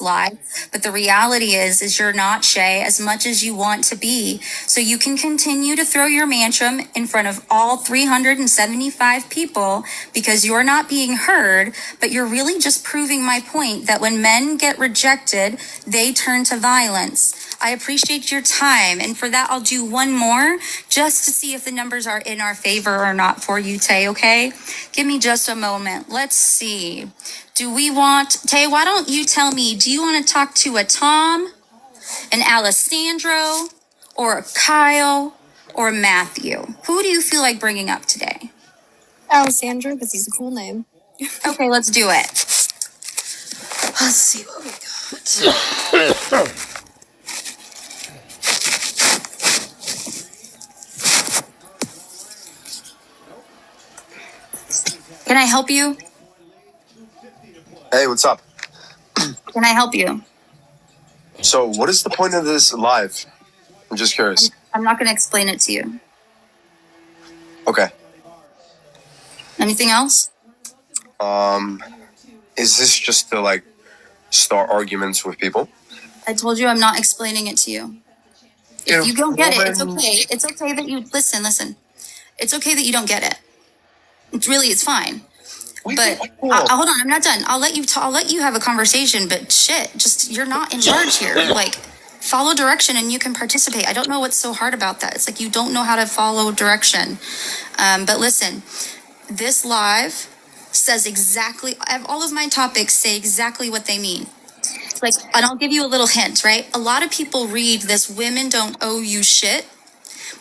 live. But the reality is you're not, Shay, as much as you want to be. So you can continue to throw your tantrum in front of all 375 people because you're not being heard, but you're really just proving my point that when men get rejected, they turn to violence. I appreciate your time, and for that, I'll do one more just to see if the numbers are in our favor or not for you, Tay, okay? Give me just a moment. Let's see. Do we want, Tay, why don't you tell me, do you want to talk to a Tom, an Alessandro, or a Kyle, or a Matthew? Who do you feel like bringing up today? Alessandro, because he's a cool name. Okay, let's do it. Let's see what we got. Can I help you? Hey, what's up? Can I help you? So, what is the point of this live? I'm just curious. I'm not going to explain it to you. Okay. Anything else? Is this just to, like, start arguments with people? I told you I'm not explaining it to you. If you don't get it, it's okay. It's okay that you listen. It's okay that you don't get it. It's fine. But hold on, I'm not done. I'll let you have a conversation. But shit, just you're not in charge here. Like, follow direction and you can participate. I don't know what's so hard about that. It's like you don't know how to follow direction. But listen, this live says exactly. All of my topics say exactly what they mean. Like, and I'll give you a little hint, right? A lot of people read this "women don't owe you shit,"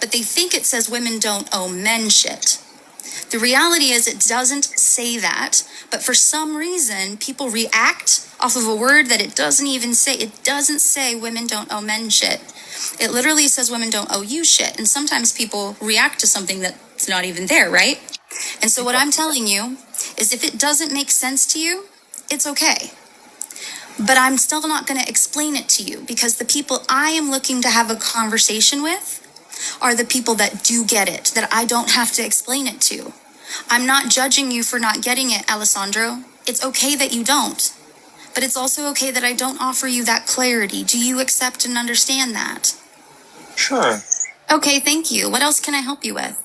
but they think it says women don't owe men shit. The reality is it doesn't say that, but for some reason, people react off of a word that it doesn't even say. It doesn't say women don't owe men shit. It literally says women don't owe you shit. And sometimes people react to something that's not even there, right? And so what I'm telling you is if it doesn't make sense to you, it's okay. But I'm still not going to explain it to you because the people I am looking to have a conversation with are the people that do get it, that I don't have to explain it to. I'm not judging you for not getting it, Alessandro. It's okay that you don't. But it's also okay that I don't offer you that clarity. Do you accept and understand that? Sure. Okay, thank you. What else can I help you with?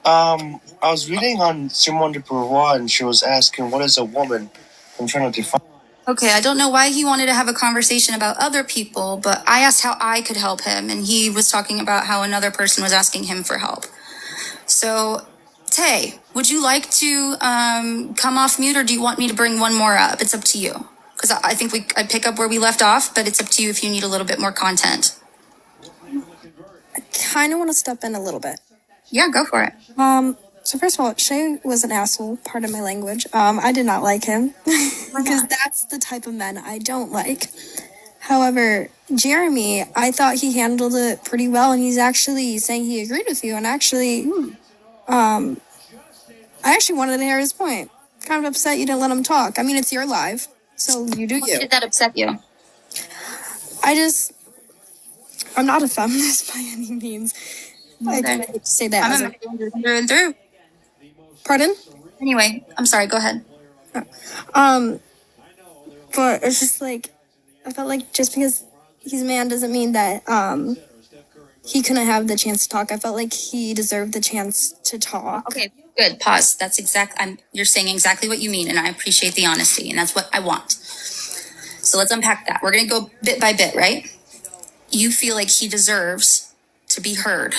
I was reading on Simone de Beauvoir and she was asking, what is a woman? I'm trying to define. Okay, I don't know why he wanted to have a conversation about other people, but I asked how I could help him, and he was talking about how another person was asking him for help. So, Tay, would you like to come off mute, or do you want me to bring one more up? It's up to you. Because I think I'd pick up where we left off, but it's up to you if you need a little bit more content. I kind of want to step in a little bit. Yeah, go for it. So first of all, Shay was an asshole, pardon my language. I did not like him because that's the type of men I don't like. However, Jeremy, I thought he handled it pretty well, and he's actually saying he agreed with you. And actually, I actually wanted to hear his point. Kind of upset you didn't let him talk. I mean, it's your live, so you do you. Why did that upset you? I'm not a feminist by any means. I hate to say that. I'm a man through and through. Pardon? Anyway, I'm sorry, go ahead. But it's just like, I felt like just because he's a man doesn't mean that he couldn't have the chance to talk. I felt like he deserved the chance to talk. Okay, good. Pause. That's you're saying exactly what you mean, and I appreciate the honesty, and that's what I want. So let's unpack that. We're going to go bit by bit, right? You feel like he deserves to be heard.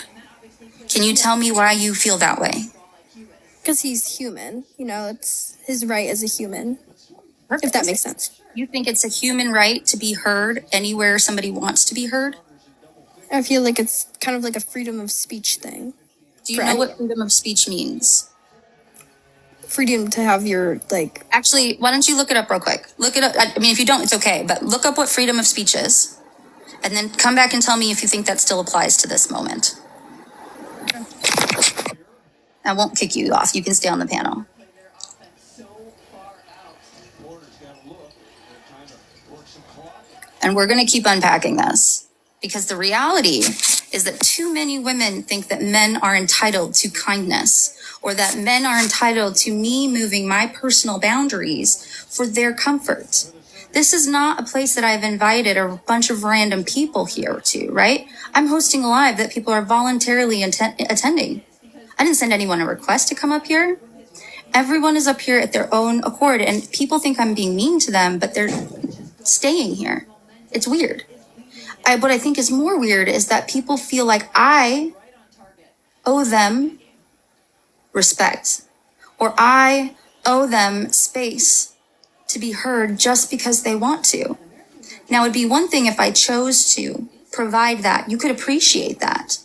Can you tell me why you feel that way? Because he's human. You know, it's his right as a human. Perfect. If that makes sense. You think it's a human right to be heard anywhere somebody wants to be heard? I feel like it's kind of like a freedom of speech thing. Do you know what freedom of speech means? Freedom to have your, like... Actually, why don't you look it up real quick? Look it up. I mean, if you don't, it's okay. But look up what freedom of speech is. And then come back and tell me if you think that still applies to this moment. I won't kick you off. You can stay on the panel. And we're going to keep unpacking this because the reality is that too many women think that men are entitled to kindness or that men are entitled to me moving my personal boundaries for their comfort. This is not a place that I've invited a bunch of random people here to, right? I'm hosting a live that people are voluntarily attending. I didn't send anyone a request to come up here. Everyone is up here at their own accord, and people think I'm being mean to them, but they're staying here. It's weird. What I think is more weird is that people feel like I owe them respect, or I owe them space to be heard just because they want to. Now, it'd be one thing if I chose to provide that. You could appreciate that.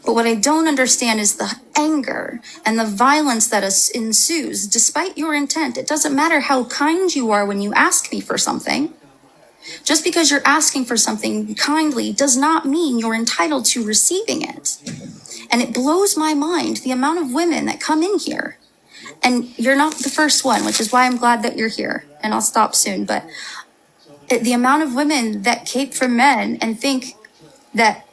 But what I don't understand is the anger and the violence that ensues despite your intent. It doesn't matter how kind you are when you ask me for something. Just because you're asking for something kindly does not mean you're entitled to receiving it. And it blows my mind, the amount of women that come in here. And you're not the first one, which is why I'm glad that you're here. And I'll stop soon. But the amount of women that cape for men and think that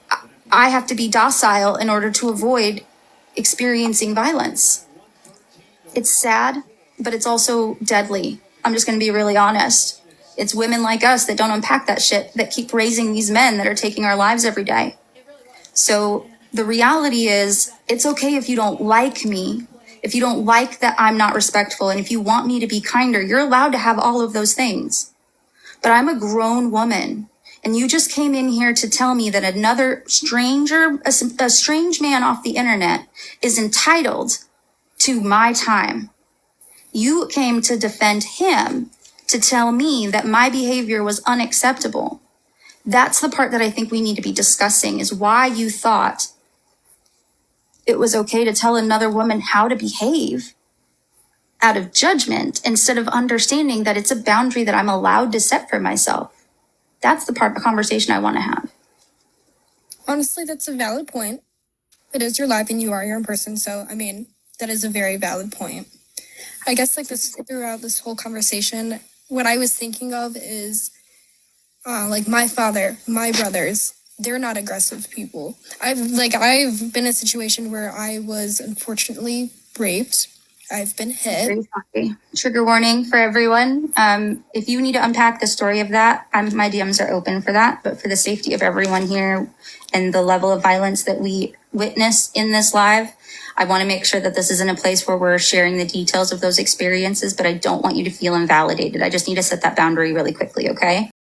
I have to be docile in order to avoid experiencing violence. It's sad, but it's also deadly. I'm just going to be really honest. It's women like us that don't unpack that shit, that keep raising these men that are taking our lives every day. So the reality is, it's okay if you don't like me, if you don't like that I'm not respectful, and if you want me to be kinder, you're allowed to have all of those things. But I'm a grown woman. And you just came in here to tell me that another stranger, a strange man off the internet, is entitled to my time. You came to defend him, to tell me that my behavior was unacceptable. That's the part that I think we need to be discussing, is why you thought it was okay to tell another woman how to behave out of judgment instead of understanding that it's a boundary that I'm allowed to set for myself. That's the part of the conversation I want to have. Honestly, that's a valid point. It is your life and you are your own person. So, I mean, that is a very valid point. I guess like this throughout this whole conversation, what I was thinking of is like my father, my brothers, they're not aggressive people. I've been in a situation where I was unfortunately raped. I've been hit. Very sorry. Trigger warning for everyone. If you need to unpack the story of that, my DMs are open for that. But for the safety of everyone here and the level of violence that we witness in this live, I want to make sure that this isn't a place where we're sharing the details of those experiences, but I don't want you to feel invalidated. I just need to set that boundary really quickly, okay?